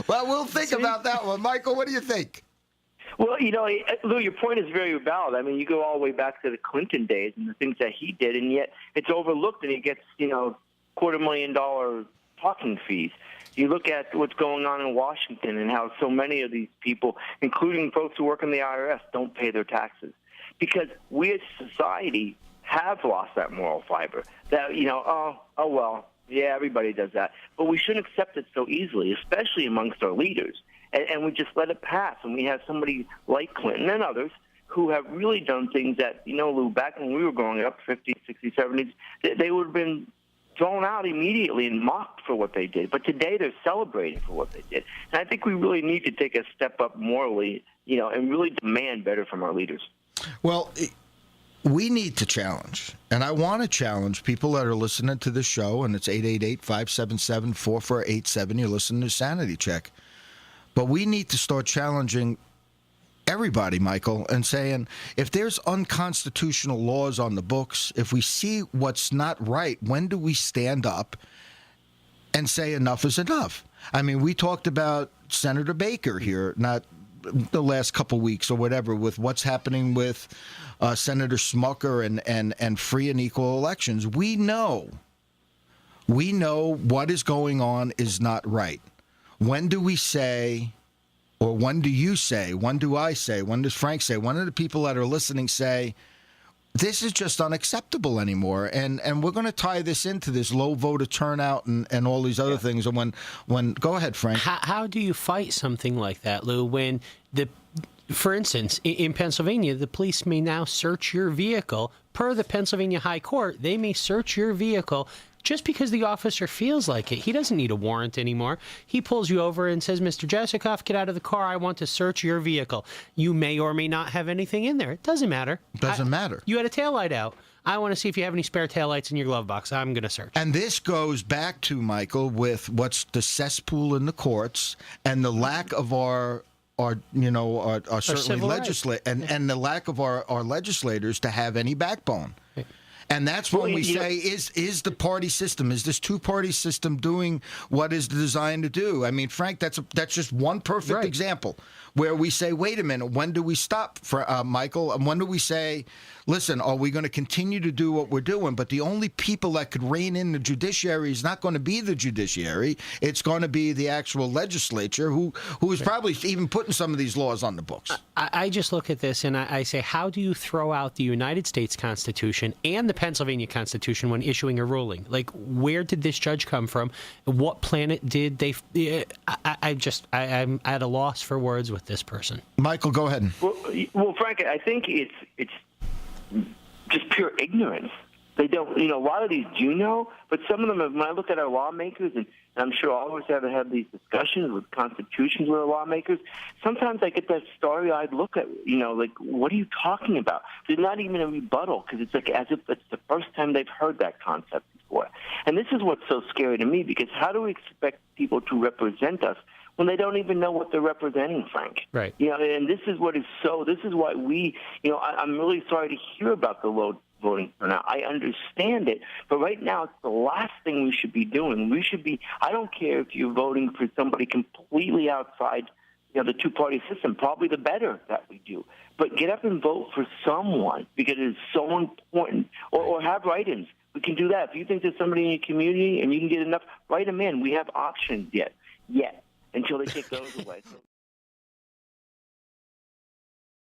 Well, we'll think about that one. Michael, what do you think? Well, Lou, your point is very valid. I mean, you go all the way back to the Clinton days and the things that he did, and yet it's overlooked, and he gets, $250,000 talking fees. You look at what's going on in Washington and how so many of these people, including folks who work in the IRS, don't pay their taxes. Because we as a society have lost that moral fiber. That, yeah, everybody does that. But we shouldn't accept it so easily, especially amongst our leaders. And we just let it pass. And we have somebody like Clinton and others who have really done things that, Lou, back when we were growing up, 50s, 60s, 70s, they would have been thrown out immediately and mocked for what they did. But today they're celebrating for what they did. And I think we really need to take a step up morally, and really demand better from our leaders. Well, we need to challenge, and I want to challenge people that are listening to the show, and it's 888-577-4487. You're listening to Sanity Check. But we need to start challenging everybody, Michael, and saying, if there's unconstitutional laws on the books, if we see what's not right, when do we stand up and say enough is enough? I mean, we talked about Senator Baker here, not the last couple weeks or whatever, with what's happening with Senator Smucker and free and equal elections. We know what is going on is not right. When do we say, or when do you say, when do I say, when does Frank say, when do the people that are listening say, this is just unacceptable anymore, and we're going to tie this into this low voter turnout and all these other things. And when go ahead, Frank. How do you fight something like that, Lou? When for instance, in Pennsylvania, the police may now search your vehicle per the Pennsylvania High Court. They may search your vehicle just because the officer feels like it. He doesn't need a warrant anymore. He pulls you over and says, Mr. Jesikoff, get out of the car. I want to search your vehicle. You may or may not have anything in there. It doesn't matter. Doesn't matter. You had a taillight out. I want to see if you have any spare taillights in your glove box. I'm going to search. And this goes back to, Michael, with what's the cesspool in the courts and the lack of our certainly legislate and the lack of our legislators to have any backbone. And that's when we say, is the party system, is this two-party system doing what is designed to do? I mean, Frank, that's just one perfect example where we say, wait a minute, when do we stop, Michael? And when do we say, listen, are we going to continue to do what we're doing? But the only people that could rein in the judiciary is not going to be the judiciary. It's going to be the actual legislature who is probably even putting some of these laws on the books. I just look at this and I say, how do you throw out the United States Constitution and the Pennsylvania Constitution when issuing a ruling? Like, where did this judge come from? What planet did they? I'm at a loss for words with this person. Michael, go ahead. Well, Frank, I think it's just pure ignorance. They don't, a lot of these do know, but some of them, when I look at our lawmakers, and I'm sure all of us have had these discussions with constitutions with our lawmakers, sometimes I get that starry-eyed look at, like, what are you talking about? There's not even a rebuttal, because it's like as if it's the first time they've heard that concept before. And this is what's so scary to me, because how do we expect people to represent us when they don't even know what they're representing, Frank? Right. And this is why we, I'm really sorry to hear about the low voting turnout. I understand it, but right now it's the last thing we should be doing. I don't care if you're voting for somebody completely outside, the two-party system, probably the better that we do. But get up and vote for someone, because it is so important. Or have write-ins. We can do that. If you think there's somebody in your community and you can get enough, write them in. We have options yet, until they take those away.